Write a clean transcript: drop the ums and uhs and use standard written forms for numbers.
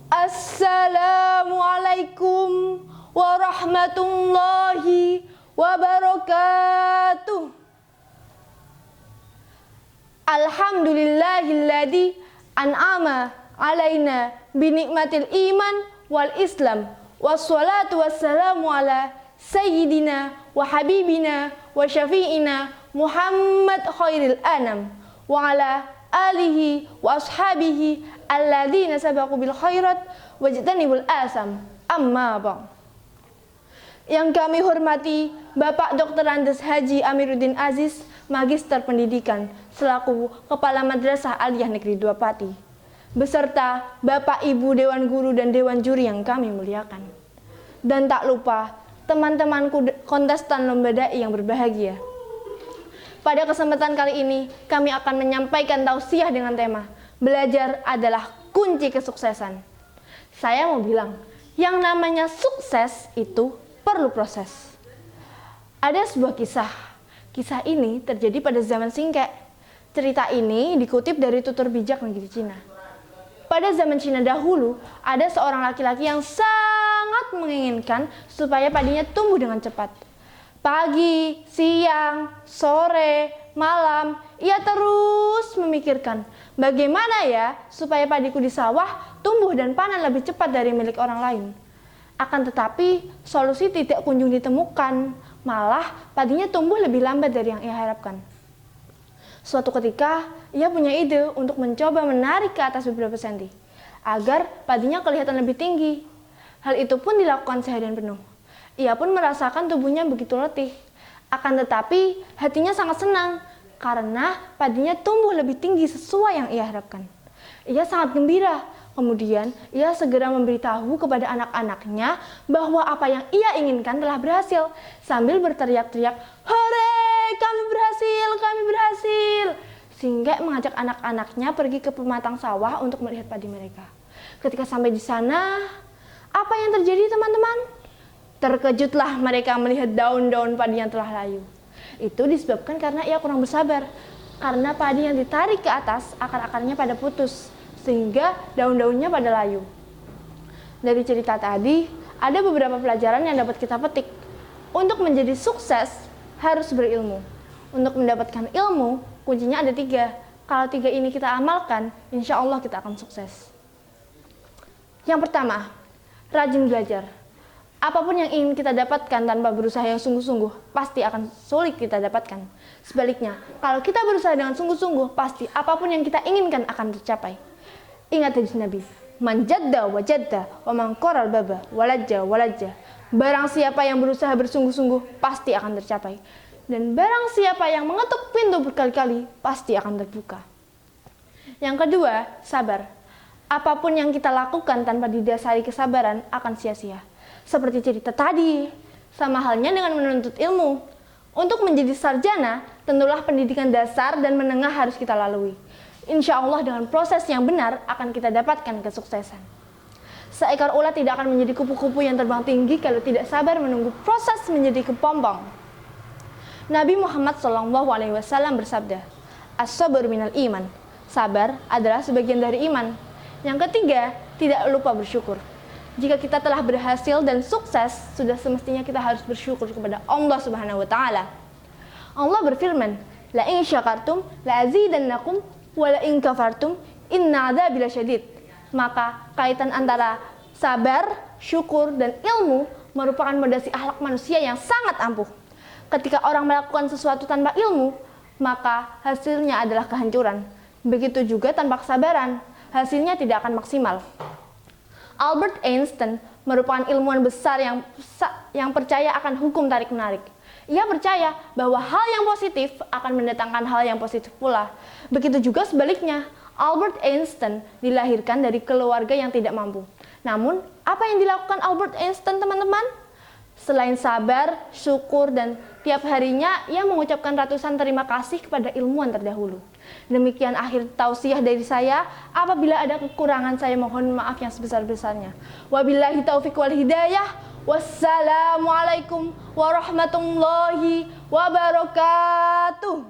Assalamualaikum warahmatullahi wabarakatuh. Alhamdulillahilladzi an'ama alaina binikmatil iman wal islam. Wassalatu wassalamu ala sayyidina wa habibina wa syafi'ina Muhammad khairil anam wa ala alihi wa ashabihi alladzina sabaqu bil khairat wajtanibul asam. Amma ba'd. Yang kami hormati Bapak Dr. Andes Haji Amiruddin Aziz, Magister Pendidikan selaku Kepala Madrasah Aliyah Negeri 2 Pati, beserta Bapak Ibu Dewan Guru dan Dewan Juri yang kami muliakan. Dan tak lupa teman-temanku kontestan lomba dai yang berbahagia. Pada kesempatan kali ini kami akan menyampaikan tausiah dengan tema belajar adalah kunci kesuksesan. Saya mau bilang, yang namanya sukses itu perlu proses. Ada sebuah kisah. Kisah ini terjadi pada zaman Singke. Cerita ini dikutip dari tutur bijak negeri Cina. Pada zaman Cina dahulu, ada seorang laki-laki yang sangat menginginkan supaya padinya tumbuh dengan cepat. Pagi, siang, sore, malam, ia terus memikirkan bagaimana ya supaya padiku di sawah tumbuh dan panen lebih cepat dari milik orang lain. Akan tetapi solusi tidak kunjung ditemukan, malah padinya tumbuh lebih lambat dari yang ia harapkan. Suatu ketika ia punya ide untuk mencoba menarik ke atas beberapa senti agar padinya kelihatan lebih tinggi. Hal itu pun dilakukan seharian penuh. Ia pun merasakan tubuhnya begitu letih. Akan tetapi hatinya sangat senang karena padinya tumbuh lebih tinggi sesuai yang ia harapkan. Ia sangat gembira. Kemudian ia segera memberitahu kepada anak-anaknya bahwa apa yang ia inginkan telah berhasil, sambil berteriak-teriak, "Hore, kami berhasil, kami berhasil!" Sehingga mengajak anak-anaknya pergi ke pematang sawah untuk melihat padi mereka. Ketika sampai di sana, apa yang terjadi teman-teman? Terkejutlah mereka melihat daun-daun padi yang telah layu. Itu disebabkan karena ia kurang bersabar. Karena padi yang ditarik ke atas, akar-akarnya pada putus, sehingga daun-daunnya pada layu. Dari cerita tadi, ada beberapa pelajaran yang dapat kita petik. Untuk menjadi sukses, harus berilmu. Untuk mendapatkan ilmu, kuncinya ada 3. Kalau 3 ini kita amalkan, insya Allah kita akan sukses. Yang pertama, rajin belajar. Apapun yang ingin kita dapatkan tanpa berusaha yang sungguh-sungguh, pasti akan sulit kita dapatkan. Sebaliknya, kalau kita berusaha dengan sungguh-sungguh, pasti apapun yang kita inginkan akan tercapai. Ingat hadis Nabi, "Man jadda wajadda, wa man qaral baba, walajja walajja." Barang siapa yang berusaha bersungguh-sungguh, pasti akan tercapai. Dan barang siapa yang mengetuk pintu berkali-kali, pasti akan terbuka. Yang kedua, sabar. Apapun yang kita lakukan tanpa didasari kesabaran akan sia-sia. Seperti cerita tadi, sama halnya dengan menuntut ilmu. Untuk menjadi sarjana, tentulah pendidikan dasar dan menengah harus kita lalui. Insya Allah dengan proses yang benar akan kita dapatkan kesuksesan. Seekor ulat tidak akan menjadi kupu-kupu yang terbang tinggi kalau tidak sabar menunggu proses menjadi kepompong. Nabi Muhammad SAW bersabda, "As-sabr minal iman." Sabar adalah sebagian dari iman. Yang ketiga, tidak lupa bersyukur. Jika kita telah berhasil dan sukses, sudah semestinya kita harus bersyukur kepada Allah Subhanahu wa taala. Allah berfirman, "La in syakartum la azidannakum wa la in kafartum inna adzabi lasyadid." Maka kaitan antara sabar, syukur dan ilmu merupakan fondasi akhlak manusia yang sangat ampuh. Ketika orang melakukan sesuatu tanpa ilmu, maka hasilnya adalah kehancuran. Begitu juga tanpa kesabaran, hasilnya tidak akan maksimal. Albert Einstein merupakan ilmuwan besar yang percaya akan hukum tarik-menarik. Ia percaya bahwa hal yang positif akan mendatangkan hal yang positif pula. Begitu juga sebaliknya, Albert Einstein dilahirkan dari keluarga yang tidak mampu. Namun, apa yang dilakukan Albert Einstein, teman-teman? Selain sabar, syukur, dan tiap harinya ia mengucapkan ratusan terima kasih kepada ilmuwan terdahulu. Demikian akhir tausiah dari saya. Apabila ada kekurangan, saya mohon maaf yang sebesar-besarnya. Wabillahi taufiq wal hidayah. Wassalamualaikum warahmatullahi wabarakatuh.